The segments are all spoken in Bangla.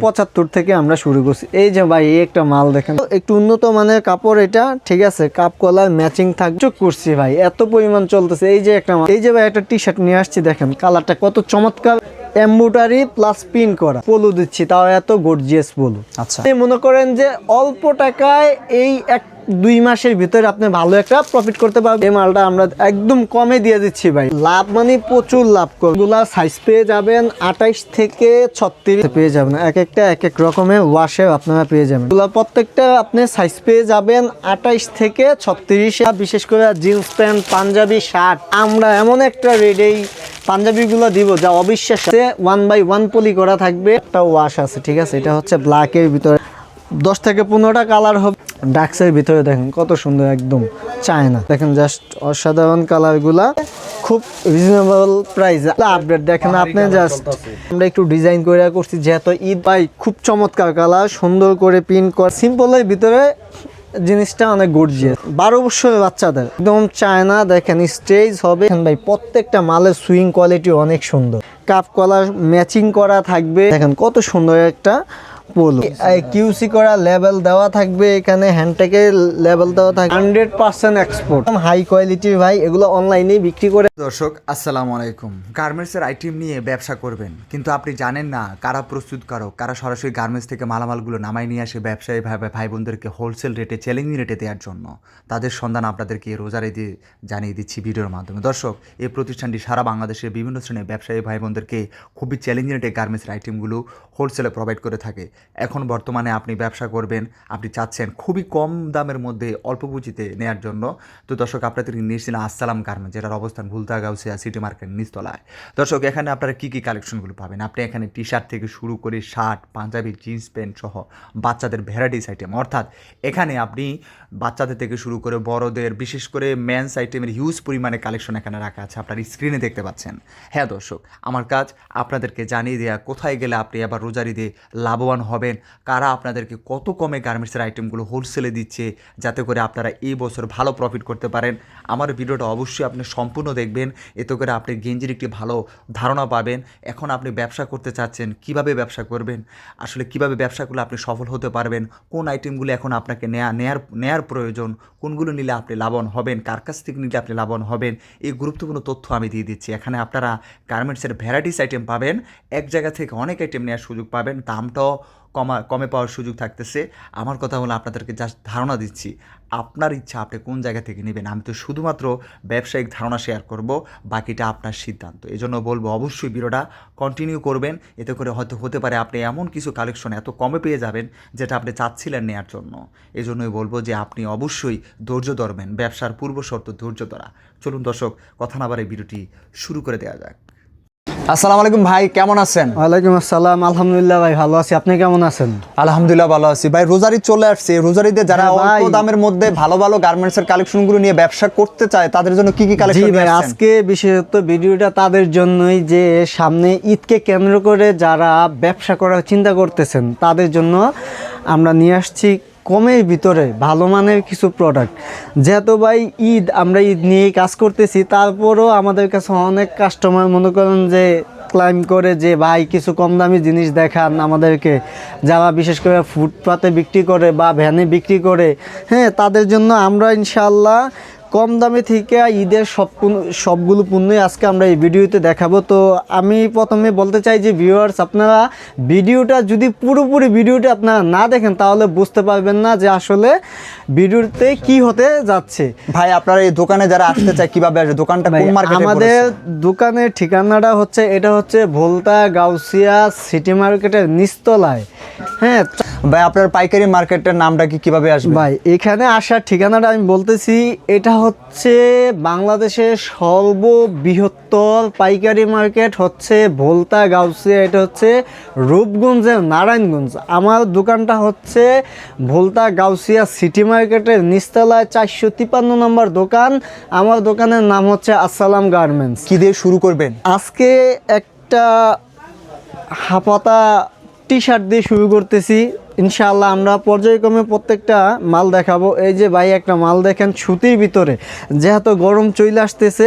75 থেকে আমরা শুরু করছি। এই যে ভাই এই একটা মাল দেখেন, একটু উন্নত মানের কাপড়, এটা ঠিক আছে, কাপ কলার ম্যাচিং থাকবে করছি ভাই, এত পরিমাণ চলতেছে। এই যে একটা মাল, এই যে ভাই একটা টি শার্ট নিয়ে আসছি, দেখেন কালারটা কত চমৎকার, এমব্রয়ডারি প্লাস পিন করা, পলু দিচ্ছি, তাও এত গর্জিয়াস পলু। আচ্ছা, মনে করেন যে অল্প টাকায় এই 1-2 মাসের ভিতরে আপনি ভালো একটা প্রফিট করতে পারবেন। এই মালটা আমরা একদম কমে দিয়ে দিচ্ছি ভাই, লাভ মানে প্রচুর লাভ করবেন। এগুলা সাইজ পেয়ে যাবেন 28 থেকে 36 পেয়ে যাবেন, এক একটা এক এক রকমের ওয়াশে আপনারা পেয়ে যাবেন। এগুলা প্রত্যেকটা আপনি সাইজ পেয়ে যাবেন 28 থেকে 36। বিশেষ করে জিন্স প্যান্ট, পাঞ্জাবি, শার্ট, আমরা এমন একটা রেডেই পাঞ্জাবিগুলো দিব যা অবিশ্বাস, 1/1 পলি করা থাকবে, একটা ওয়াশ আছে, ঠিক আছে। এটা হচ্ছে ব্ল্যাকের ভিতরে 10 থেকে 15টা কালার হবে। ডাক্সের ভিতরে দেখেন কত সুন্দর, একদম চায়না, দেখেন জাস্ট অসাধারণ কালারগুলা, খুব রিজনেবল প্রাইসে আপডেট। দেখেন আপনি জাস্ট আমরা একটু ডিজাইন করে করছি, যেহেতু ঈদ ভাই, খুব চমৎকার কালার, সুন্দর করে প্রিন্ট করা, সিম্পলের ভিতরে জিনিসটা অনেক গর্জিয়াস। 12 বছরের বাচ্চাদের একদম চায়না, দেখেন স্টেজ হবে ভাই, প্রত্যেকটা মালের সুইং কোয়ালিটি অনেক সুন্দর, কাপ কলার ম্যাচিং করা থাকবে, দেখেন কত সুন্দর একটা পোলো, কিউসি করা লেবেল দেওয়া থাকবে, এখানে হ্যান্ডটেকে লেবেল দেওয়া থাকবে, 100% এক্সপোর্ট, হাই কোয়ালিটির ভাই, এগুলো অনলাইনে বিক্রি করে। দর্শক আসসালামু আলাইকুম। গার্মেন্টসের আইটেম নিয়ে ব্যবসা করবেন, কিন্তু আপনি জানেন না কারা প্রস্তুতকারক, কারা সরাসরি গার্মেন্টস থেকে মালামালগুলো নামায় নিয়ে আসে ব্যবসায়ী ভাই বোনদেরকে হোলসেল রেটে, চ্যালেঞ্জিং রেটে দেওয়ার জন্য। তাদের সন্ধান আপনাদেরকে রোজারে দিয়ে জানিয়ে দিচ্ছি ভিডিওর মাধ্যমে। দর্শক, এই প্রতিষ্ঠানটি সারা বাংলাদেশের বিভিন্ন শ্রেণীর ব্যবসায়ী ভাই বোনদেরকে খুবই চ্যালেঞ্জিং রেটে গার্মেন্টসের আইটেমগুলো হোলসেলে প্রোভাইড করে থাকে। এখন বর্তমানে আপনি ব্যবসা করবেন, আপনি চাচ্ছেন খুবই কম দামের মধ্যে অল্প পুঁজিতে নেওয়ার জন্য, তো দর্শক আপনাদেরকে নিয়েছিলেন আসসালাম গার্মেন্টস, যেটার অবস্থান ভুলতা গাউসিয়া সিটি মার্কেট নিচতলায়। দর্শক, এখানে আপনারা কী কী কালেকশনগুলো পাবেন, আপনি এখানে টি শার্ট থেকে শুরু করে শার্ট, পাঞ্জাবি, জিন্স প্যান্ট সহ বাচ্চাদের ভ্যারাইটিস আইটেম, অর্থাৎ এখানে আপনি বাচ্চাদের থেকে শুরু করে বড়দের, বিশেষ করে মেন্স আইটেমের হিউজ পরিমাণে কালেকশন এখানে রাখা আছে, আপনার স্ক্রিনে দেখতে পাচ্ছেন। হ্যাঁ দর্শক, আমার কাজ আপনাদেরকে জানিয়ে দেওয়া কোথায় গেলে আপনি আবার রোজার ঈদে লাভবান হবেন, কারা আপনাদেরকে কত কমে গার্মেন্টসের আইটেমগুলো হোলসেলে দিচ্ছে, যাতে করে আপনারা এই বছর ভালো প্রফিট করতে পারেন। আমার ভিডিওটা অবশ্যই আপনি সম্পূর্ণ দেখবেন, এতে করে আপনি গেঞ্জির একটি ভালো ধারণা পাবেন। এখন আপনি ব্যবসা করতে চাচ্ছেন, কিভাবে ব্যবসা করবেন, আসলে কিভাবে ব্যবসা করলে আপনি সফল হতে পারবেন, কোন আইটেমগুলো এখন আপনাকে নেয়ার প্রয়োজন, কোনগুলো নিলে আপনি লাভবান হবেন, কার কাছ থেকে নিলে আপনি লাভবান হবেন, এই গুরুত্বপূর্ণ তথ্য আমি দিয়ে দিচ্ছি। এখানে আপনারা গার্মেন্টসের ভ্যারাইটিস আইটেম পাবেন, এক জায়গা থেকে অনেক আইটেম নেওয়ার সুযোগ পাবেন, দামটাও কমে পাওয়ার সুযোগ থাকতেছে। আমার কথা হলো আপনাদেরকে জাস্ট ধারণা দিচ্ছি, আপনার ইচ্ছা আপনি কোন জায়গা থেকে নেবেন। আমি তো শুধুমাত্র ব্যবসায়িক ধারণা শেয়ার করব, বাকিটা আপনার সিদ্ধান্ত। এই জন্য বলবো অবশ্যই ভিডিওটা কন্টিনিউ করবেন, এতে করে হয়তো হতে পারে আপনি এমন কিছু কালেকশন এত কমে পেয়ে যাবেন যেটা আপনি চাচ্ছিলেন নেওয়ার জন্য। এই জন্যই বলবো যে আপনি অবশ্যই ধৈর্য ধরবেন, ব্যবসার পূর্ব শর্ত ধৈর্য ধরা। চলুন দর্শক, কথা না বাড়িয়ে ভিডিওটি শুরু করে দেওয়া যাক। আসসালামু আলাইকুম ভাই, কেমন আছেন? ওয়ালাইকুম আসসালাম, আলহামদুলিল্লাহ ভাই ভালো আছি, আপনি কেমন আছেন? আলহামদুলিল্লাহ ভালো আছি ভাই। রোজারি চলে আসছে, রোজারিতে যারা অল্প দামের মধ্যে ভালো ভালো গার্মেন্টসের কালেকশনগুলো নিয়ে ব্যবসা করতে চায়, তাদের জন্য কি কি কালেকশন? জি ভাই, আজকে বিশেষত ভিডিওটা তাদের জন্যই, যে সামনে ঈদকে কেন্দ্র করে যারা ব্যবসা করার চিন্তা করতেছেন তাদের জন্য আমরা নিয়ে আসছি কমের ভিতরে ভালো মানের কিছু প্রোডাক্ট। যেহেতু ভাই ঈদ, আমরা ঈদ নিয়েই কাজ করতেছি, তারপরও আমাদের কাছে অনেক কাস্টমার মনে করেন যে ক্লাইম করে যে ভাই কিছু কম দামি জিনিস দেখান আমাদেরকে, যারা বিশেষ করে ফুটপাতে বিক্রি করে বা ভ্যানে বিক্রি করে। হ্যাঁ, তাদের জন্য আমরা ইনশাআল্লাহ কম দামে থেকে ঈদের সবগুলো পণ্যই আজকে আমরা এই ভিডিওতে দেখাবো। তো আমি প্রথমে বলতে চাই যে ভিউয়ার্স, আপনারা ভিডিওটা যদি পুরোপুরি ভিডিওটা আপনারা না দেখেন তাহলে বুঝতে পারবেন না যে আসলে ভিডিওতে কি হতে যাচ্ছে। ভাই আপনারা এই দোকানে যারা আসতে চায় কিভাবে আসবে? দোকানটা কোন মার্কেটে? আমাদের দোকানের ঠিকানাটা হচ্ছে, এটা হচ্ছে ভোলতা গাউসিয়া সিটি মার্কেটের নিচতলায়। হ্যাঁ ভাই, আপনার পাইকারি মার্কেটের নামটা কিভাবে আসবে? ভাই এখানে আসার ঠিকানাটা আমি বলতেছি, এটা হচ্ছে বাংলাদেশের সর্ববৃহত্তর পাইকারি মার্কেট হচ্ছে ভোলতা গাউসিয়া, এটা হচ্ছে রূপগঞ্জের নারায়ণগঞ্জ। আমার দোকানটা হচ্ছে ভোলতা গাউসিয়া সিটি মার্কেটের নিচতলায় 453 নম্বর দোকান। আমার দোকানের নাম হচ্ছে আসসালাম গার্মেন্টস। কি দিয়ে শুরু করবেন? আজকে একটা হাফাতা টি শার্ট দিয়ে শুরু করতেছি ইনশাআল্লাহ। আমরা পর্যায়ক্রমে প্রত্যেকটা মাল দেখাবো। এই যে ভাই একটা মাল দেখেন সুতির ভিতরে, যেহেতু গরম চলে আসতেছে,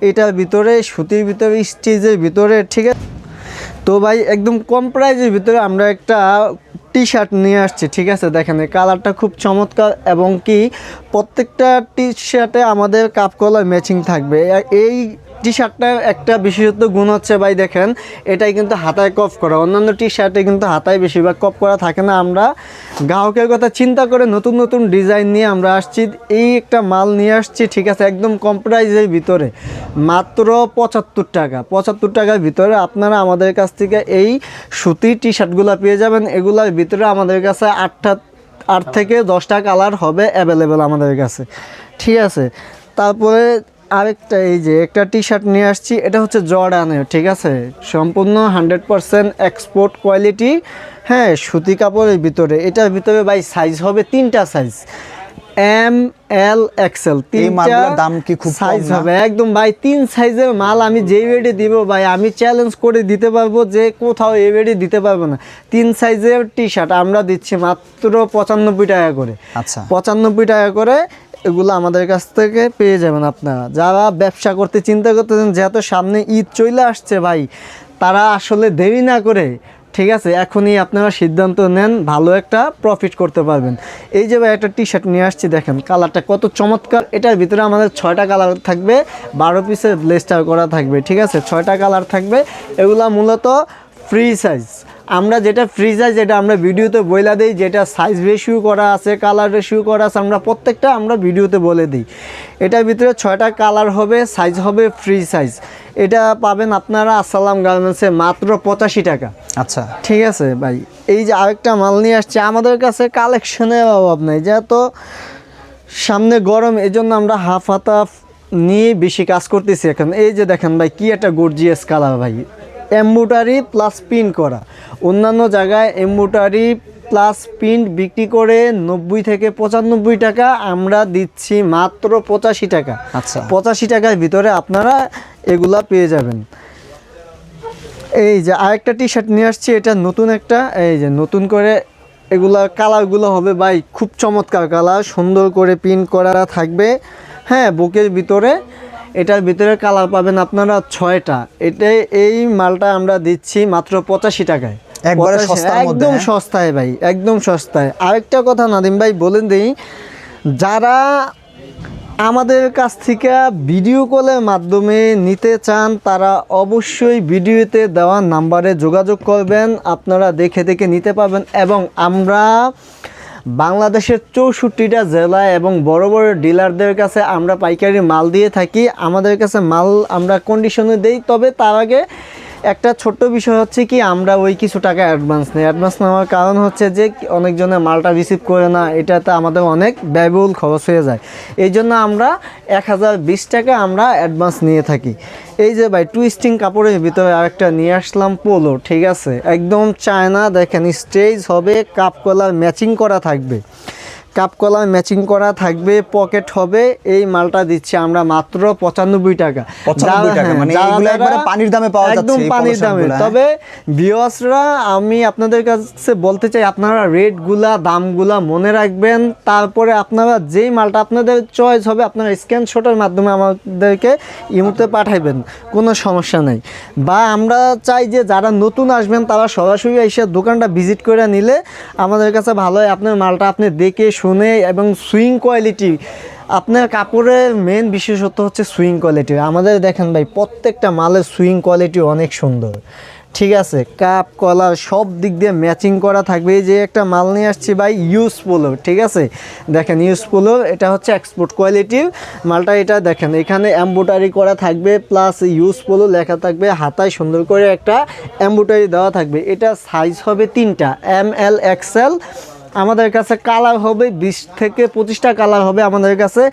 এটার ভিতরে সুতির ভিতরে স্টিচের ভিতরে, ঠিক আছে। তো ভাই একদম কম প্রাইজের ভিতরে আমরা একটা টি শার্ট নিয়ে আসছি, ঠিক আছে। দেখেন এই কালারটা খুব চমৎকার এবং কি প্রত্যেকটা টি শার্টে আমাদের কাপ কলার ম্যাচিং থাকবে। এই টি শার্টটার একটা বিশেষত গুণ হচ্ছে ভাই দেখেন এটাই কিন্তু হাতায় কফ করা, অন্যান্য টি শার্টে কিন্তু হাতায় বেশিরভাগ কফ করা থাকে না। আমরা গ্রাহকের কথা চিন্তা করে নতুন নতুন ডিজাইন নিয়ে আমরা আসছি, এই একটা মাল নিয়ে আসছি, ঠিক আছে। একদম কম প্রাইজের ভিতরে মাত্র 75 টাকা, 75 টাকার ভিতরে আপনারা আমাদের কাছ থেকে এই সুতির টি শার্টগুলো পেয়ে যাবেন। এগুলোর ভিতরে আমাদের কাছে 8 থেকে 10টা কালার হবে অ্যাভেলেবেল আমাদের কাছে, ঠিক আছে। তারপরে আরেকটা এই যে একটা টি শার্ট নিয়ে আসছি, এটা হচ্ছে জর্ডানের, ঠিক আছে, সম্পূর্ণ 100% এক্সপোর্ট কোয়ালিটি, হ্যাঁ, সুতি কাপড়ের ভিতরে। এটার ভিতরে ভাই সাইজ হবে 3টা সাইজ, এম এল এক্সেল, 3টা দাম কি খুব সাইজ হবে একদম ভাই। 3 সাইজের মাল আমি যেই রেটে দিব ভাই আমি চ্যালেঞ্জ করে দিতে পারবো যে কোথাও এই রেটে দিতে পারবো না। 3 সাইজের টি শার্ট আমরা দিচ্ছি মাত্র 95 টাকা করে। আচ্ছা, 95 টাকা করে এগুলো আমাদের কাছ থেকে পেয়ে যাবেন আপনারা। যারা ব্যবসা করতে চিন্তা করতেছেন, যেহেতু সামনে ঈদ চলে আসছে ভাই, তারা আসলে দেরি না করে, ঠিক আছে, এখনই আপনারা সিদ্ধান্ত নেন, ভালো একটা প্রফিট করতে পারবেন। এই যে ভাই একটা টি শার্ট নিয়ে আসছি, দেখেন কালারটা কত চমৎকার। এটার ভিতরে আমাদের 6টা কালার থাকবে, 12 পিসের ব্লেস্টার করা থাকবে, ঠিক আছে, 6টা কালার থাকবে। এগুলা মূলত ফ্রি সাইজ। আমরা যেটা ফ্রি সাইজ এটা আমরা ভিডিওতে বলে দিই, যেটা সাইজ রেশিও করা আছে, কালার রেশিও করা আছে, আমরা প্রত্যেকটা আমরা ভিডিওতে বলে দিই। এটার ভিতরে 6টা কালার হবে, সাইজ হবে ফ্রি সাইজ। এটা পাবেন আপনারা আসসালাম গার্মেন্টসে মাত্র 85 টাকা। আচ্ছা, ঠিক আছে ভাই। এই যে আরেকটা মাল নিয়ে আসছে, আমাদের কাছে কালেকশনের অভাব নাই, যেহেতু সামনে গরম, এই জন্য আমরা হাফ হাতা নিয়ে বেশি কাজ করতেছি এখন। এই যে দেখেন ভাই কি একটা গর্জিয়াস কালার ভাই, এমব্রয়ডারি প্লাস প্রিন্ট করা। অন্যান্য জায়গায় এমব্রয়ডারি প্লাস প্রিন্ট বিক্রি করে 90 থেকে 95 টাকা, আমরা দিচ্ছি মাত্র 85 টাকা। আচ্ছা, 85 টাকার ভিতরে আপনারা এগুলা পেয়ে যাবেন। এই যে আরেকটা টি শার্ট নিয়ে আসছি, এটা নতুন একটা, এই যে নতুন করে এগুলা কালারগুলো হবে ভাই খুব চমৎকার কালার, সুন্দর করে প্রিন্ট করা থাকবে, হ্যাঁ, বুকের ভিতরে। এটার ভিতরে কালার পাবেন আপনারা 6টা। এই মালটা আমরা দিচ্ছি মাত্র 85 টাকায়, একবারে সস্তার মধ্যে, একদম সস্তায় ভাই, একদম সস্তায়। আরেকটা কথা নাদিম ভাই বলে দিই, যারা আমাদের কাছ থেকে ভিডিও কলের মাধ্যমে নিতে চান তারা অবশ্যই ভিডিওতে দেওয়া নাম্বারে যোগাযোগ করবেন, আপনারা দেখে দেখে নিতে পারবেন। এবং আমরা বাংলাদেশের 64টা জেলায় এবং বড় বড় ডিলারদের কাছে আমরা পাইকারি মাল দিয়ে থাকি। আমাদের কাছে মাল আমরা কন্ডিশনে দেই, তবে তার আগে একটা ছোট্ট বিষয় হচ্ছে কি, আমরা ওই কিছু টাকা অ্যাডভান্স নেই। অ্যাডভান্স নেওয়ার কারণ হচ্ছে যে অনেকজনের মালটা রিসিভ করে না, এটাতে আমাদের অনেক ব্যয়বহুল খরচ হয়ে যায়। এই জন্য আমরা 1020 টাকা আমরা অ্যাডভান্স নিয়ে থাকি। এই যে ভাই টুইস্টিং কাপড়ের ভিতরে আরেকটা নিয়ে আসলাম পোলো, ঠিক আছে, একদম চায়না। দেখেন স্টেজ হবে, কাপ কলার ম্যাচিং করা থাকবে, কাপ কলার ম্যাচিং করা থাকবে, পকেট হবে। এই মালটা দিচ্ছি আমরা মাত্র 95 টাকা। 95 টাকা, মানে এগুলো একবারে পানির দামে পাওয়া যাচ্ছে, একদম পানির দামে। তবে ভিউয়ার্সরা আমি আপনাদের কাছে বলতে চাই, আপনারা রেটগুলা দামগুলা মনে রাখবেন, তারপরে আপনারা যেই মালটা আপনাদের চয়েস হবে আপনারা স্ক্রিনশটের মাধ্যমে আমাদেরকে ইমোতে পাঠাইবেন, কোনো সমস্যা নেই। বা আমরা চাই যে যারা নতুন আসবেন তারা সরাসরি এসে দোকানটা ভিজিট করে নিলে আমাদের কাছে ভালো হয়। আপনার মালটা আপনি দেখে শুনে, এবং সুইং কোয়ালিটি, আপনার কাপড়ের মেন বিশেষত্ব হচ্ছে সুইং কোয়ালিটি। আমাদের দেখেন ভাই প্রত্যেকটা মালের সুইং কোয়ালিটি অনেক সুন্দর, ঠিক আছে, কাপ কলার সব দিক দিয়ে ম্যাচিং করা থাকবে। এই যে একটা মাল নিয়ে আসছি ভাই ইউজ পোলো, ঠিক আছে, দেখেন ইউজ পোলো, এটা হচ্ছে এক্সপোর্ট কোয়ালিটির মালটা। এটা দেখেন এখানে এমব্রয়ডারি করা থাকবে, প্লাস ইউজ পোলো লেখা থাকবে, হাতায় সুন্দর করে একটা এমব্রয়ডারি দেওয়া থাকবে। এটা সাইজ হবে 3টা, এম এল এক্সেল। আমাদের কাছে কালার হবে 20 থেকে 25টা কালার হবে আমাদের কাছে।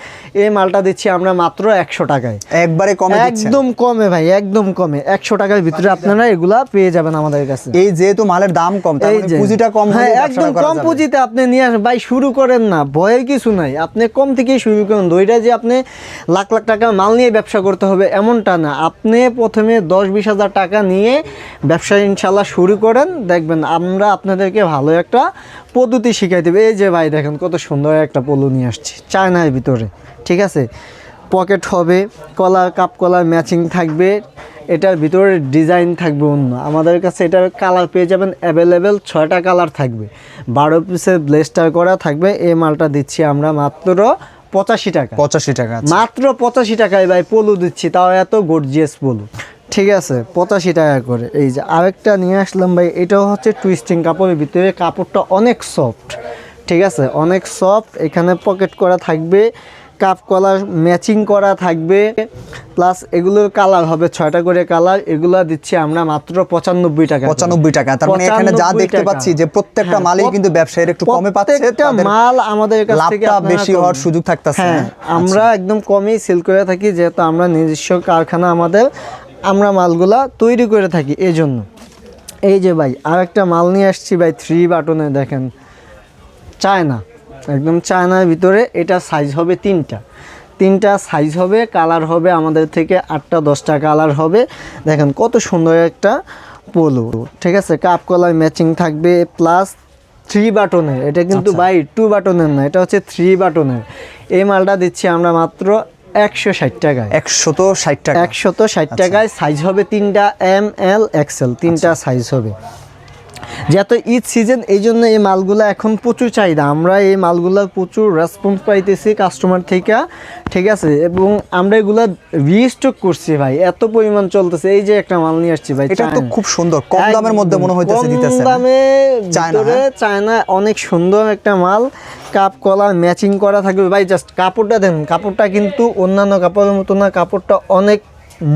এই মালটা দিচ্ছি আমরা মাত্র 100 টাকায়, একবারে কমে দিচ্ছেন, একদম কমে ভাই, একদম কমে। 100 টাকার ভিতরে আপনারা এগুলা পেয়ে যাবেন আমাদের কাছে। এই যেহেতু মালের দাম কম, তার মানে পুঁজিটা কম, হ্যাঁ, একদম কম পুঁজিতে আপনি নিয়ে আসেন ভাই, শুরু করেন না, ভয়ের কিছু নাই, আপনি কম থেকেই শুরু করেন। দইটা যে আপনি লাখ লাখ টাকা মাল নিয়ে ব্যবসা করতে হবে এমনটা না, আপনি প্রথমে 10-20 হাজার টাকা নিয়ে ব্যবসা ইনশাল্লাহ শুরু করেন, দেখবেন আমরা আপনাদেরকে ভালো একটা পদ্ধতি শিখাই দেবে। এই যে ভাই দেখেন কত সুন্দর একটা পোলো নিয়ে আসছি চায়নার ভিতরে, ঠিক আছে, পকেট হবে, কলার কাপ কলার ম্যাচিং থাকবে। এটার ভিতরে ডিজাইন থাকবে অন্য। আমাদের কাছে এটার কালার পেয়ে যাবেন অ্যাভেলেবেল, 6টা কালার থাকবে, 12 পিসের ব্লেস্টার করা থাকবে। এই মালটা দিচ্ছি আমরা মাত্র 85 টাকা। 85 টাকা, মাত্র 85 টাকায় ভাই পলু দিচ্ছি, তাও এত গর্জিয়াস পলু। ঠিক আছে, 85 টাকা করে। এই যে আরেকটা নিয়ে আসলাম ভাই, এটাও হচ্ছে টুইস্টিং কাপড়ের ভিতরে, কাপড়টা অনেক সফট। ঠিক আছে, অনেক সফট। এখানে পকেট করা থাকবে, কাপ কলার ম্যাচিং করা থাকবে, প্লাস এগুলোর কালার হবে 6টা করে কালার। এগুলো দিচ্ছি আমরা মাত্র 95 টাকা। 95 টাকা। তার মানে এখানে যা দেখতে পাচ্ছি যে প্রত্যেকটা মালই কিন্তু ব্যবসায়ীরা একটু কমে পাচ্ছে, প্রত্যেকটা মাল আমাদের কাছ থেকে লাভটা বেশি হওয়ার সুযোগ থাকতেছে। হ্যাঁ, আমরা একদম কমই সেল করে থাকি, যেহেতু আমরা নিজস্ব কারখানা আমাদের, আমরা মালগুলা তৈরি করে থাকি এই জন্য। এই যে ভাই আরেকটা মাল নিয়ে আসছি ভাই, 3 বাটনে দেখেন, চায়না, একদম চায়নার ভিতরে। এটা সাইজ হবে 3টা সাইজ হবে, কালার হবে আমাদের থেকে 8টা 10টা কালার হবে। দেখেন কত সুন্দর একটা পোলো। ঠিক আছে, কাপ কলার ম্যাচিং থাকবে, প্লাস 3 বাটনের। এটা কিন্তু ভাই 2 বাটনের না, এটা হচ্ছে 3 বাটনের। এই মালটা দিচ্ছি আমরা মাত্র 160 টাকায়। 160 টাকা। 160 টাকায়। সাইজ হবে 3টা, ML XL, 3টা সাইজ হবে। যেহেতু ঈদ সিজন, এই জন্য এই মালগুলো এখন প্রচুর চাহিদা। আমরা এই মালগুলোর প্রচুর রেসপন্স পাইতেছি কাস্টমার থেকে। ঠিক আছে, এবং আমরা এগুলো রিস্টক করছি ভাই, এত পরিমাণ চলতেছে। এই যে একটা মাল নিয়ে আসছি ভাই, এটা তো খুব সুন্দর, কম দামের মধ্যে মনে হইতেছে দিতেছে। কম দামে ভিতরে চায়না, অনেক সুন্দর একটা মাল। কাপ কলার ম্যাচিং করা থাকবে ভাই। জাস্ট কাপড়টা দেন, কাপড়টা কিন্তু অন্যান্য কাপড়ের মতো না, কাপড়টা অনেক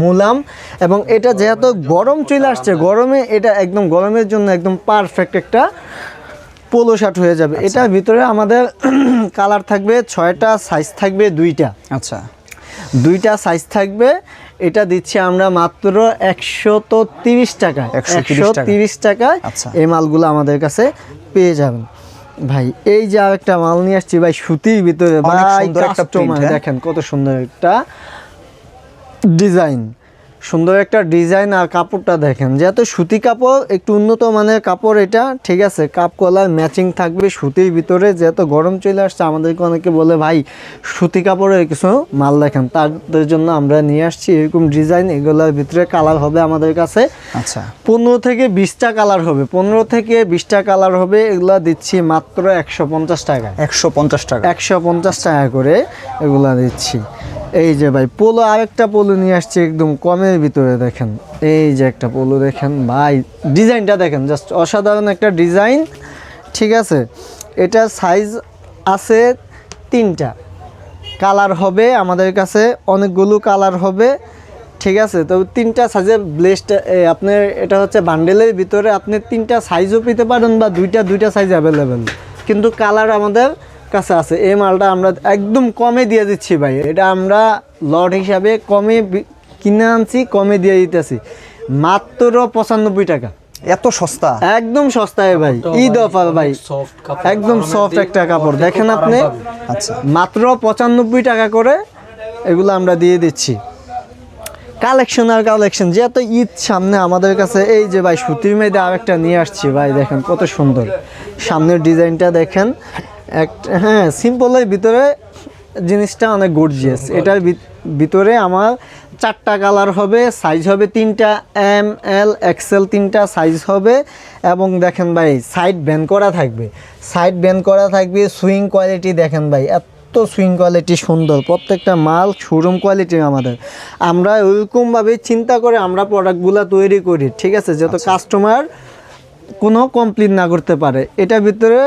মুলাম। এবং এটা যেহেতু গরম চলে আসছে, গরমে এটা একদম গরমের জন্য একদম পারফেক্ট একটা পোলো শার্ট হয়ে যাবে। এটার ভিতরে আমাদের কালার থাকবে 6টা, সাইজ থাকবে 2টা। আচ্ছা, 2টা সাইজ থাকবে। এটা দিচ্ছি আমরা মাত্র 130 টাকা। 130 টাকায় এই মালগুলো আমাদের কাছে পেয়ে যাবেন ভাই। এই যে আরেকটা মাল নিয়ে আসছি ভাই, সুতির ভিতরে ভাই, কাস্টমার দেখেন কত সুন্দর একটা ডিজাইন, সুন্দর একটা ডিজাইন। আর কাপড়টা দেখেন, যেহেতু সুতি কাপড়, একটু উন্নত মানের কাপড় এটা। ঠিক আছে, কাপ কলার ম্যাচিং থাকবে সুতির ভিতরে। যেহেতু গরম চলে আসছে, আমাদেরকে অনেকে বলে ভাই সুতি কাপড়ের কিছু মাল দেখেন, তাদের জন্য আমরা নিয়ে আসছি এরকম ডিজাইন। এগুলোর ভিতরে কালার হবে আমাদের কাছে 15 থেকে 20টা কালার হবে, 15 থেকে 20টা কালার হবে। এগুলা দিচ্ছি মাত্র 150 টাকা। 150 টাকা, 150 টাকা করে এগুলা দিচ্ছি। এই যে ভাই পোলো, আরেকটা পোলো নিয়ে আসছে একদম কমের ভিতরে। দেখেন এই যে একটা পোলো, দেখেন ভাই ডিজাইনটা দেখেন, জাস্ট অসাধারণ একটা ডিজাইন। ঠিক আছে, এটা সাইজ আছে 3টা, কালার হবে আমাদের কাছে অনেকগুলো কালার হবে। ঠিক আছে, তো 3টা সাইজের ব্লেসটা আপনার, এটা হচ্ছে বান্ডেলের ভিতরে, আপনি 3টা সাইজও পেতে পারেন বা 2টা সাইজ অ্যাভেলেবেল, কিন্তু কালার আমাদের কাছে আছে। এই মালটা আমরা একদম কমে দিয়ে দিচ্ছি ভাই। এটা আমরা লট হিসাবে কমে কিনে আনছি, কমে দিয়ে দিতেছি মাত্র 95 টাকা। এত সস্তা, একদম সস্তায় ভাই, ঈদ অফার ভাই, একদম সফট একটা কাপড় দেখেন আপনি। আচ্ছা, মাত্র 95 টাকা করে এগুলো আমরা দিয়ে দিচ্ছি। কালেকশন আর কালেকশন, যেহেতু ঈদ সামনে আমাদের কাছে। এই যে ভাই সুতির মেয়েদের আরেকটা নিয়ে আসছি ভাই, দেখেন কত সুন্দর সামনের ডিজাইনটা দেখেন। হ্যাঁ, সিম্পলের ভিতরে জিনিসটা অনেক গর্জিয়াস। এটার ভিতরে আমার 4টা কালার হবে, সাইজ হবে 3টা, ML XL, 3টা সাইজ হবে। এবং দেখেন ভাই সাইড ব্যান্ড করা থাকবে, সাইড ব্যান্ড করা থাকবে। সুইং কোয়ালিটি দেখেন ভাই, এত সুইং কোয়ালিটি সুন্দর, প্রত্যেকটা মাল শোরুম কোয়ালিটির আমাদের। আমরা ওইরকমভাবে চিন্তা করে আমরা প্রোডাক্টগুলো তৈরি করি। ঠিক আছে, যাতে কাস্টমার কোনো কমপ্লেন না করতে পারে। এটার ভিতরে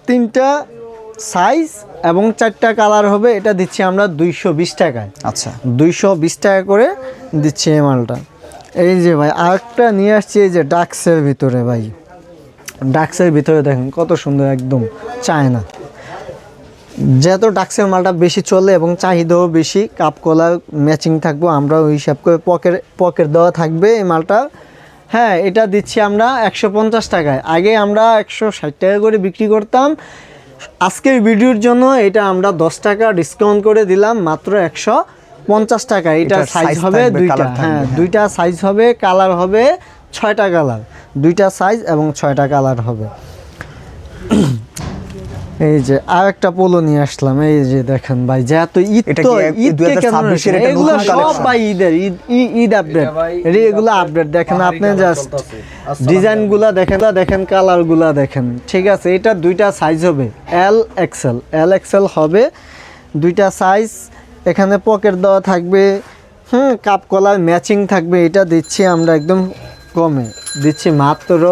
3টা সাইজ এবং 4টা কালার হবে। এটা দিচ্ছি আমরা 220 টাকায়। আচ্ছা, 220 টাকা করে দিচ্ছি এই মালটা। এই যে ভাই আরেকটা নিয়ে আসছি, এই যে ডাক্সের ভিতরে ভাই, ডাক্সের ভিতরে দেখেন কত সুন্দর, একদম চায়না। যেহেতু ডাক্সের মালটা বেশি চলে এবং চাহিদাও বেশি, কাপ কলার ম্যাচিং থাকবো, আমরা ওই হিসাব করে পকেট দেওয়া থাকবে এই মালটা। হ্যাঁ, এটা দিচ্ছি আমরা 150 টাকায়। আগে আমরা 160 টাকা করে বিক্রি করতাম। আজকের ভিডিওর জন্য এটা আমরা 10 টাকা ডিসকাউন্ট করে দিলাম, মাত্র 150 টাকা। এটা সাইজ হবে 2টা। হ্যাঁ, 2টা সাইজ হবে, কালার হবে 6টা কালার, 2টা সাইজ এবং 6টা কালার হবে। এই যে আর একটা পোলো নিয়ে আসলাম, এই যে দেখেন ভাই, যেহেতু ঈদ এটা তো কি ঈদ 2026 এর একটা এগুলো নতুন সব collection? ভাই ঈদের ঈদ আপডেট, এগুলো আপডেট দেখেন আপনি, জাস্ট ডিজাইন গুলা দেখেন কালার গুলা দেখেন। ঠিক আছে, এটা দুইটা সাইজ হবে, এল এক্সেল হবে, দুইটা সাইজ। এখানে পকেট দেওয়া থাকবে, কাপ কলার ম্যাচিং থাকবে। এটা দিচ্ছি আমরা একদম কমে, দিচ্ছি মাত্র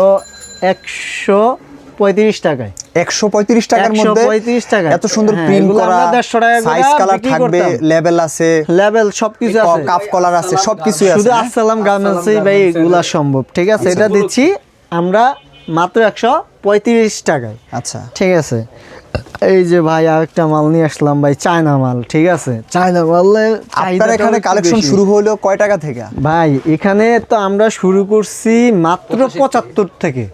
135 টাকায়। 135 টাকার মধ্যে 135 টাকা, এত সুন্দর হ্যাঁ, প্রিন্ট এগুলো করা, আমরা 150 টাকা করে সাইজ কালার বিক্রি থাকবে, করতাম। লেভেল আছে, লেভেল সবকিছু আছে, কাপ কলার আছে, সবকিছুই আছে। শুধু আসসালাম গার্মেন্টসই ভাই এগুলা সম্ভব। ঠিক আছে, এটা দিচ্ছি আমরা মাত্র 135 টাকায়। আচ্ছা, ঠিক আছে, এই যে ভাই আরেকটা মাল নিয়ে আসলাম ভাই, চায়না মাল। ঠিক আছে, চায়না মালের আপনার এখানে কালেকশন শুরু হলো কয় টাকা থেকে? ভাই এখানে তো আমরা শুরু করছি মাত্র 75 থেকে,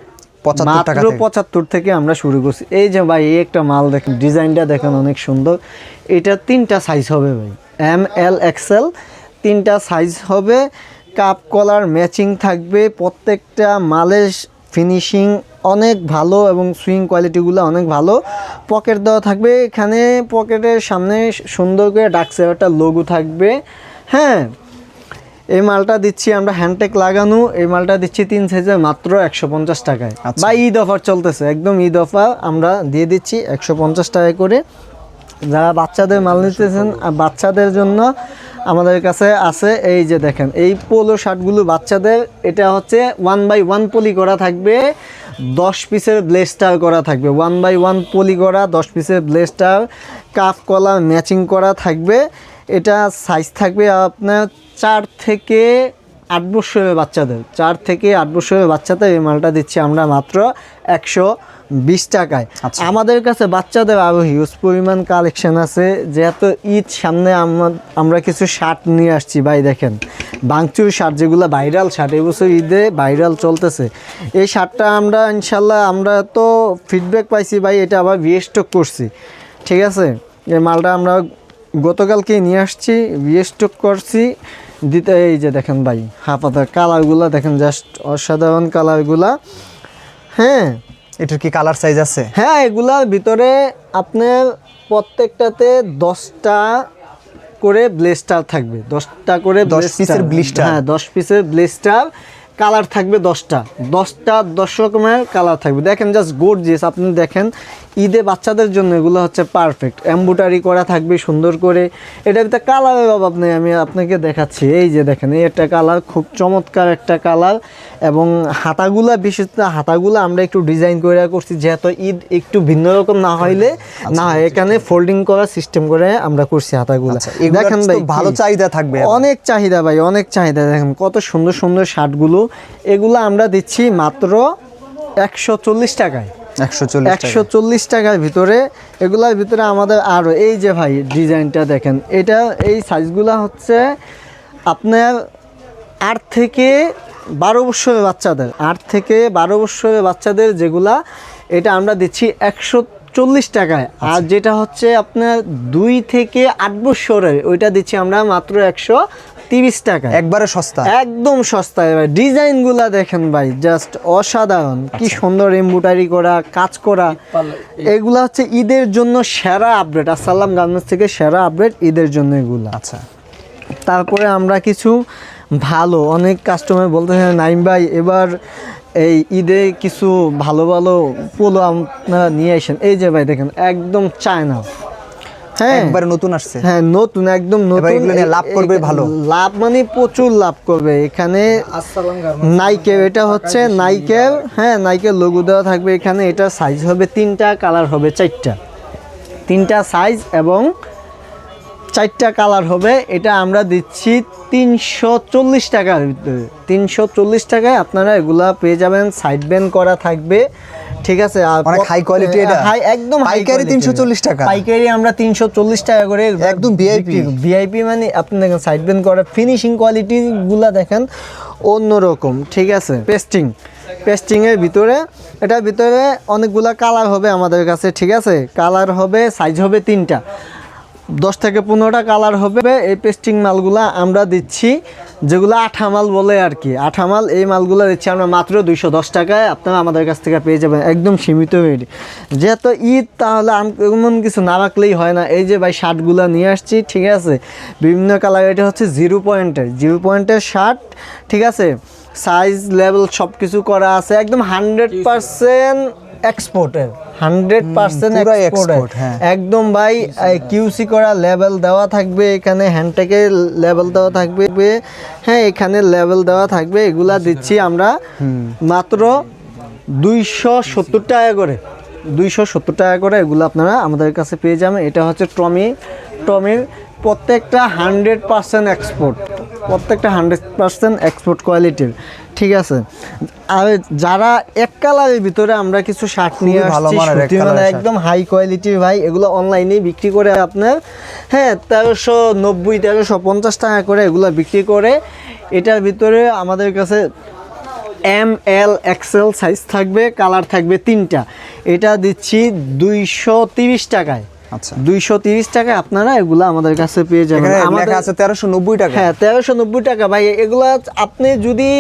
75 টাকা মাত্র থেকে। 75 থেকে আমরা শুরু করছি। এই যে ভাই এই একটা মাল দেখেন, ডিজাইনটা দেখেন অনেক সুন্দর। এটা 3টা সাইজ হবে ভাই, এল এক্সেল 3টা সাইজ হবে। কাপ কলার ম্যাচিং থাকবে, প্রত্যেকটা মালের ফিনিশিং অনেক ভালো এবং সুইং কোয়ালিটিগুলো অনেক ভালো। পকেট দেওয়া থাকবে, এখানে পকেটের সামনে সুন্দর করে ডাকসের একটা লোগো থাকবে। হ্যাঁ, এই মালটা দিচ্ছি আমরা হ্যান্ডটেক লাগানো, এই মালটা দিচ্ছি 3 সাইজের মাত্র 150 টাকায়। আচ্ছা। বা ঈদ অফার চলতেছে, একদম ঈদ অফার আমরা দিয়ে দিচ্ছি 150 টাকা করে। যারা বাচ্চাদের মাল নিতেছেন, বাচ্চাদের জন্য আমাদের কাছে আছে, এই যে দেখেন এই পোলো শার্টগুলো বাচ্চাদের। এটা হচ্ছে 1/1 পলি করা থাকবে, 10 পিসের ব্লেস্টার করা থাকবে, 1/1 পলি করা 10 পিসের ব্লেস্টার, কাফ কলার ম্যাচিং করা থাকবে। এটা সাইজ থাকবে আপনার 4 থেকে 8 বছরের বাচ্চাদের, 4 থেকে 8 বছরের বাচ্চাদের। এই মালটা দিচ্ছি আমরা মাত্র 120 টাকায়। আচ্ছা। আমাদের কাছে বাচ্চাদের আরও হিউজ পরিমাণ কালেকশন আছে, যেহেতু ঈদ সামনে আমরা কিছু শার্ট নিয়ে আসছি ভাই। দেখেন বাংচুর শার্ট, যেগুলো ভাইরাল শার্ট, এবছর ঈদে ভাইরাল চলতেছে। এই শার্টটা আমরা ইনশাল্লাহ, আমরা তো ফিডব্যাক পাইছি ভাই, এটা আবার রিস্টক করছি। ঠিক আছে, এই মালটা আমরা গতকালকে নিয়ে আসছি, রিস্টক করছি দিতে। এই যে দেখেন ভাই হাফাতার কালারগুলো দেখেন, জাস্ট অসাধারণ কালারগুলা। হ্যাঁ, এটার কি কালার সাইজ আছে? হ্যাঁ, এগুলার ভিতরে আপনার প্রত্যেকটাতে 10টা করে ব্লেস্টার থাকবে, 10টা করে 10 পিসের ব্লিস্টার। হ্যাঁ, 10 পিসের ব্লেস্টার। কালার থাকবে 10টা 10 রকমের কালার থাকবে। দেখেন জাস্ট গর্জিয়াস, আপনি দেখেন ঈদে বাচ্চাদের জন্য এগুলো হচ্ছে পারফেক্ট। এমব্রয়ডারি করা থাকবে সুন্দর করে। এটার ভিতরে কালারের অভাব নেই, আমি আপনাকে দেখাচ্ছি। এই যে দেখেন এই একটা কালার, খুব চমৎকার একটা কালার। এবং হাতাগুলা, বিশেষত হাতাগুলা আমরা একটু ডিজাইন করে করছি, যেহেতু ঈদ একটু ভিন্ন রকম না হইলে না হয়, এখানে ফোল্ডিং করার সিস্টেম করে আমরা করছি হাতাগুলা। দেখেন ভাই, ভালো চাহিদা থাকবে, অনেক চাহিদা ভাই, অনেক চাহিদা। দেখেন কত সুন্দর সুন্দর শার্টগুলো, এগুলো আমরা দিচ্ছি মাত্র 140 টাকায়। 140 টাকার ভিতরে। এগুলার ভিতরে আমাদের আরও এই যে ভাই ডিজাইনটা দেখেন, এটা এই সাইজগুলো হচ্ছে আপনার 8 থেকে 12 বছরের বাচ্চাদের, 8 থেকে 12 বছরের বাচ্চাদের যেগুলা, এটা আমরা দিচ্ছি 140 টাকায়। আর যেটা হচ্ছে আপনার 2 থেকে 8 বছরের, ওইটা দিচ্ছি আমরা মাত্র 130 টাকা। একবারে সস্তা, একদম সস্তায় ভাই। ডিজাইনগুলা দেখেন ভাই, জাস্ট অসাধারণ, কি সুন্দর এমব্রয়ডারি করা, কাজ করা। এগুলা হচ্ছে ঈদের জন্য সেরা আপডেট, আসসালাম গার্মেন্টস থেকে সেরা আপডেট ঈদের জন্য এগুলা। আচ্ছা, তারপরে আমরা কিছু ভালো, অনেক কাস্টমার বলতেছে নাইম ভাই এবার এই ঈদে কিছু ভালো ভালো পোলো আপনারা নিয়ে আসেন। এই যে ভাই দেখেন একদম চায়না, হ্যাঁ একবারে নতুন আসছে। হ্যাঁ, নতুন, একদম নতুন। এগুলো নিয়ে লাভ করবে ভালো, লাভ মানে প্রচুর লাভ করবে। এখানে নাইকের, এটা হচ্ছে নাইকের, হ্যাঁ নাইকের লোগো দেওয়া থাকবে এখানে। এটা সাইজ হবে 3টা, কালার হবে 4টা, 3টা সাইজ এবং 4টা কালার হবে। এটা আমরা দিচ্ছি 340 টাকার ভিতরে। 340 টাকায় আপনারা এগুলা পেয়ে যাবেন, সাইড ব্যান্ড করা থাকবে। ঠিক আছে, আর অনেক হাই কোয়ালিটি। এটা হাই, একদম পাইকারি 340 টাকা, পাইকারি আমরা 340 টাকা করে, একদম ভিআইপি। মানে আপনি দেখেন সাইড ব্যান্ড করা, ফিনিশিং কোয়ালিটি গুলা দেখেন অন্যরকম। ঠিক আছে, পেস্টিংয়ের ভিতরে, এটার ভিতরে অনেকগুলা কালার হবে আমাদের কাছে। ঠিক আছে, কালার হবে, সাইজ হবে 3টা। 10 থেকে 15টা কালার হবে। এই পেস্টিং মালগুলা আমরা দিচ্ছি, যেগুলো আঠা মাল বলে আর কি, আঠা মাল, এই মালগুলো দিচ্ছি আমরা মাত্র 210 টাকায়। আপনারা আমাদের কাছ থেকে পেয়ে যাবেন একদম সীমিত রেটে। যেহেতু ঈদ, তাহলে এমন কিছু না রাখলেই হয় না। এই যে ভাই শার্টগুলো নিয়ে আসছি, ঠিক আছে, বিভিন্ন কালার। এটা হচ্ছে 0 পয়েন্টের শার্ট, ঠিক আছে, সাইজ লেভেল সব কিছু করা আছে, একদম 100% এক্সপোর্টের, 100% এক্সপোর্ট, একদম ভাই কিউসি করা, লেভেল দেওয়া থাকবে এখানে, হ্যান্ডটেকে লেভেল দেওয়া থাকবে, হ্যাঁ এখানে লেভেল দেওয়া থাকবে। এগুলা দিচ্ছি আমরা মাত্র 270 টাকা করে, 270 টাকা করে এগুলো আপনারা আমাদের কাছে পেয়ে যাবেন। এটা হচ্ছে টমির প্রত্যেকটা 100% এক্সপোর্ট, প্রত্যেকটা 100% এক্সপোর্ট কোয়ালিটির, ঠিক আছে। আর যারা এক কালারের ভিতরে আমরা কিছু শার্ট নিয়ে আসছি, একদম হাই কোয়ালিটির ভাই, এগুলো অনলাইনে বিক্রি করে আপনার, হ্যাঁ 1390 1350 টাকা করে এগুলো বিক্রি করে। এটার ভিতরে আমাদের কাছে ML XL সাইজ থাকবে, কালার থাকবে 3টা। এটা দিচ্ছি 230 টাকায়। আচ্ছা, 230 টাকায় আপনারা এগুলো আমাদের কাছে পেয়ে যাবেন। আমাদের কাছে 1390 টাকা, হ্যাঁ 1390 টাকা ভাই। এগুলো আপনি যদি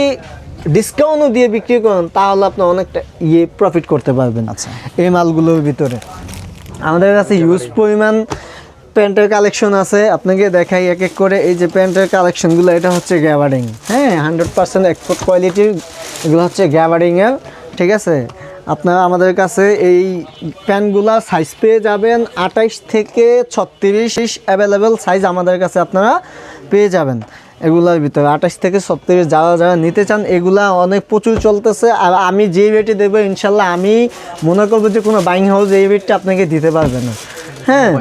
ডিসকাউন্টও দিয়ে বিক্রি করেন তাহলে আপনি অনেকটা প্রফিট করতে পারবেন। আচ্ছা, এই মালগুলোর ভিতরে আমাদের কাছে ইউজ পরিমাণ প্যান্টের কালেকশন আছে, আপনাকে দেখাই এক এক করে। এই যে প্যান্টের কালেকশনগুলো, এটা হচ্ছে গ্যাবার্ডিং, হ্যাঁ 100% এক্সপোর্ট কোয়ালিটির, এগুলো হচ্ছে গ্যাবার্ডিংয়ের, ঠিক আছে। আপনারা আমাদের কাছে এই প্যান্টগুলা সাইজ পেয়ে যাবেন 28 থেকে 36 অ্যাভেলেবেল সাইজ আমাদের কাছে আপনারা পেয়ে যাবেন। এগুলার ভিতরে 28 থেকে 36 যারা নিতে চান, এগুলা অনেক প্রচুর চলতেছে। আর আমি যে রেটে দেবো ইনশাল্লাহ, আমি মনে করবো যে কোনো বাইং হাউস এই রেটটা আপনাকে দিতে পারবে না। হ্যাঁ,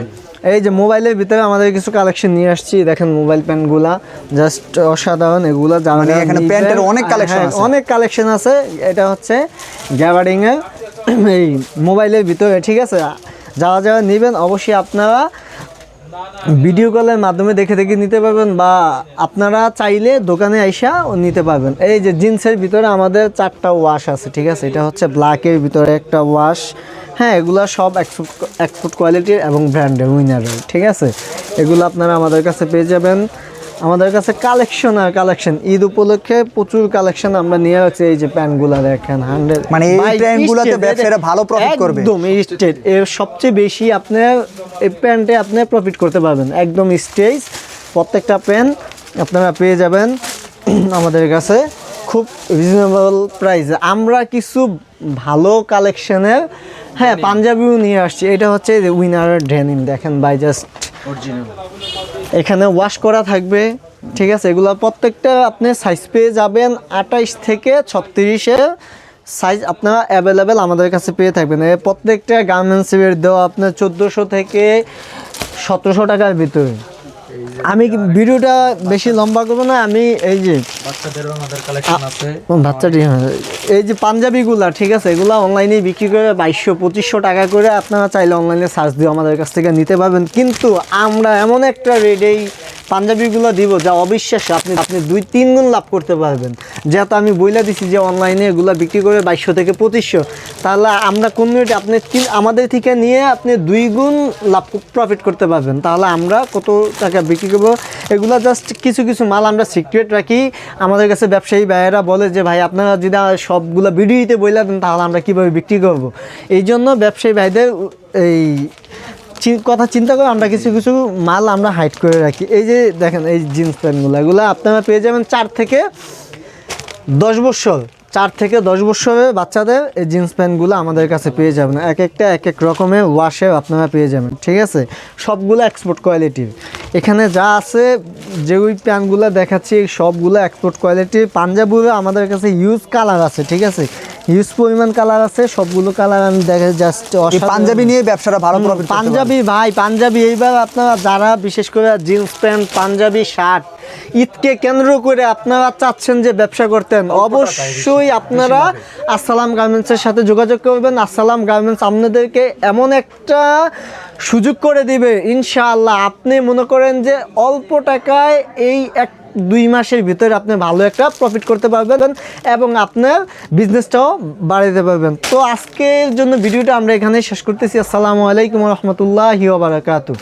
এই যে মোবাইলের ভিতরে আমাদের কিছু কালেকশন নিয়ে আসছি, দেখেন মোবাইল প্যান্টগুলা জাস্ট অসাধারণ। এগুলা মানে এখানে প্যান্টের অনেক কালেকশন আছে, অনেক কালেকশন আছে। এটা হচ্ছে গ্যাবার্ডিংয়ের এই মোবাইলের ভিতরে, ঠিক আছে। যারা নেবেন অবশ্যই আপনারা ভিডিও কলের মাধ্যমে দেখে নিতে পারবেন, বা আপনারা চাইলে দোকানে আইসা নিতে পারবেন। এই যে জিন্সের ভিতরে আমাদের 4টা ওয়াশ আছে, ঠিক আছে। এটা হচ্ছে ব্ল্যাকের ভিতরে একটা ওয়াশ, হ্যাঁ এগুলো সব এক্সপোর্ট কোয়ালিটির এবং ব্র্যান্ডের উইনারের, ঠিক আছে। এগুলো আপনারা আমাদের কাছে পেয়ে যাবেন। আমাদের কাছে কালেকশন আর কালেকশন, ঈদ উপলক্ষে প্রচুর কালেকশন আমরা নিয়ে রাখছি। এই যে প্যান্টগুলো দেখেন 100, মানে এই প্যান্টগুলোতে ব্যবসায়ীরা ভালো প্রফিট করবে, একদম স্টেজ এর সবচেয়ে বেশি আপনার এই প্যান্টে আপনি প্রফিট করতে পারবেন, একদম স্টেজ। প্রত্যেকটা প্যান্ট আপনারা পেয়ে যাবেন আমাদের কাছে খুব রিজনেবল প্রাইসে। আমরা কিছু ভালো কালেকশনের, হ্যাঁ পাঞ্জাবিও নিয়ে আসছি। এটা হচ্ছে উইনারের ডেনিম, দেখেন বাই জাস্ট অরিজিনাল, এখানে ওয়াশ করা থাকবে, ঠিক আছে। এগুলো প্রত্যেকটা আপনি সাইজ পেয়ে যাবেন 28 থেকে 36-এর সাইজ আপনারা অ্যাভেলেবেল আমাদের কাছে পেয়ে থাকবেন। প্রত্যেকটা গার্মেন্টসের দেওয়া আপনার 1400 থেকে 1700 টাকার ভিতরে। আমি ভিডিওটা বেশি লম্বা করবো না, আমি এই যে বাচ্চাদেরও আমাদের কালেকশন আছে, এই যে পাঞ্জাবিগুলা, ঠিক আছে, এগুলা অনলাইনে বিক্রি করে 2200-2500 টাকা করে। আপনারা চাইলে অনলাইনে সার্চ দিয়ে আমাদের কাছ থেকে নিতে পারবেন, কিন্তু আমরা এমন একটা রেটেই পাঞ্জাবিগুলো দিব যা অবিশ্বাস্য, আপনি 2-3 গুণ লাভ করতে পারবেন। যেহেতু আমি বইলা দিছি যে অনলাইনে এগুলো বিক্রি করে 2200 থেকে 2500, তাহলে আমরা কোন রেটে আপনি আমাদের থেকে নিয়ে আপনি 2 গুণ লাভ প্রফিট করতে পারবেন। তাহলে আমরা কত টাকা বিক্রি করবো, এগুলো জাস্ট কিছু কিছু মাল আমরা সিক্রেট রাখি। আমাদের কাছে ব্যবসায়ী ভাইয়েরা বলে যে ভাই আপনারা যদি সবগুলো ভিডিওতে বইলা দেন তাহলে আমরা কীভাবে বিক্রি করব। এই জন্য ব্যবসায়ী ভাইদের এই কথা চিন্তা করে আমরা কিছু কিছু মাল আমরা হাইড করে রাখি। এই যে দেখেন এই জিন্স প্যান্টগুলো, এগুলো আপনারা পেয়ে যাবেন 4 থেকে 10 বছর, 4 থেকে 10 বছরের বাচ্চাদের এই জিন্স প্যান্টগুলো আমাদের কাছে পেয়ে যাবেন। এক একটা এক এক রকমের ওয়াশে আপনারা পেয়ে যাবেন, ঠিক আছে। সবগুলো এক্সপোর্ট কোয়ালিটির। এখানে যা আছে যে ওই প্যান্টগুলো দেখাচ্ছি সবগুলো এক্সপোর্ট কোয়ালিটির। পাঞ্জাবিরও আমাদের কাছে ইউজ কালার আছে, ঠিক আছে, হিউজ পরিমাণ কালার আছে। সবগুলো কালার আমি দেখে জাস্ট পাঞ্জাবি নিয়ে ব্যবসাটা ভালো প্রফিট। পাঞ্জাবি ভাই, পাঞ্জাবি এইবার আপনারা যারা বিশেষ করে জিন্স প্যান্ট, পাঞ্জাবি শার্ট ঈদকে কেন্দ্র করে আপনারা চাচ্ছেন যে ব্যবসা করতেন, অবশ্যই আপনারা আসসালাম গার্মেন্টসের সাথে যোগাযোগ করবেন। আসসালাম গার্মেন্টস আপনাদেরকে এমন একটা সুযোগ করে দিবে ইনশাআল্লাহ। আপনি মনে করেন যে অল্প টাকায় এই 1-2 মাসের ভিতরে আপনি ভালো একটা প্রফিট করতে পারবেন এবং আপনার বিজনেসটাও বাড়াতে পারবেন। তো আজকের জন্য ভিডিওটা আমরা এখানে শেষ করতেছি। আসসালামু আলাইকুম ওয়া রাহমাতুল্লাহি ওয়া বারাকাতুহু।